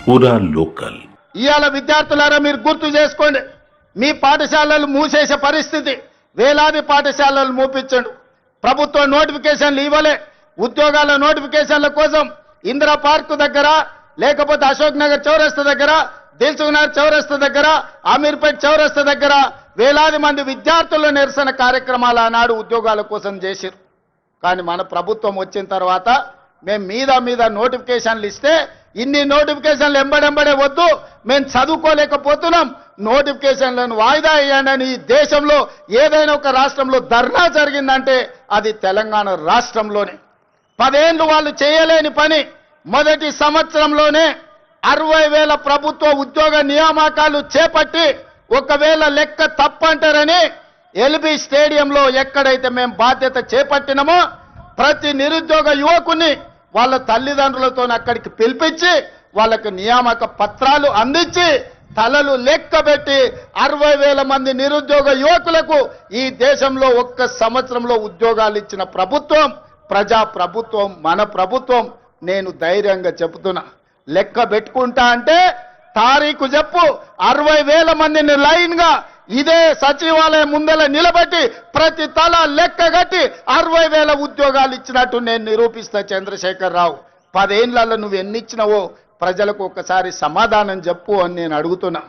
పూరా లోకల్. ఇవాళ విద్యార్థులారా మీరు గుర్తు చేసుకోండి, మీ పాఠశాలలు మూసేసే పరిస్థితి, వేలాది పాఠశాలలు మూపించండు. ప్రభుత్వ నోటిఫికేషన్లు ఇవ్వలే. ఉద్యోగాల నోటిఫికేషన్ల కోసం ఇందిరా పార్క్ దగ్గర, లేకపోతే అశోక్ నగర్ చౌరస్తా దగ్గర, దిల్సుఖ్ నగర్ చౌరస్తా దగ్గర, అమీర్పేట్ చౌరస్తా దగ్గర వేలాది మంది విద్యార్థుల నిరసన కార్యక్రమాలు ఆనాడు ఉద్యోగాల కోసం చేశారు. కానీ మన ప్రభుత్వం వచ్చిన తర్వాత మేము మీద నోటిఫికేషన్లు ఇస్తే ఇన్ని నోటిఫికేషన్లు ఎంబడెంబడే వద్దు, మేము చదువుకోలేకపోతున్నాం, నోటిఫికేషన్లను వాయిదా వేయండి. ఈ దేశంలో ఏదైనా ఒక రాష్ట్రంలో ధర్నా జరిగిందంటే అది తెలంగాణ రాష్ట్రంలోనే. 10 ఏళ్ళు వాళ్ళు చేయలేని పని మొదటి సంవత్సరంలోనే 60,000 ప్రభుత్వ ఉద్యోగ నియామకాలు చేపట్టి, ఒకవేళ లెక్క తప్పంటారని ఎల్బీ స్టేడియంలో ఎక్కడైతే మేము బాధ్యత చేపట్టినామో ప్రతి నిరుద్యోగ యువకుని వాళ్ళ తల్లిదండ్రులతో అక్కడికి పిలిపించి వాళ్ళకు నియామక పత్రాలు అందించి తలలు లెక్కబెట్టి 60,000 మంది నిరుద్యోగ యువకులకు ఈ దేశంలో ఒక్క సంవత్సరంలో ఉద్యోగాలు ఇచ్చిన ప్రభుత్వం ప్రజా ప్రభుత్వం, మన ప్రభుత్వం. నేను ధైర్యంగా చెబుతున్నా, లెక్క పెట్టుకుంటా అంటే తారీఖు చెప్పు, 60,000 మందిని లైన్ గా ఇదే సచివాలయం ముందల నిలబెట్టి ప్రతి తల లెక్క కట్టి 60,000 ఉద్యోగాలు ఇచ్చినట్టు నేను నిరూపిస్తా. చంద్రశేఖర్ రావు, 10 ఏళ్లలో నువ్వు ఎన్ని ఇచ్చినావో ప్రజలకు ఒకసారి సమాధానం చెప్పు అని నేను అడుగుతున్నా.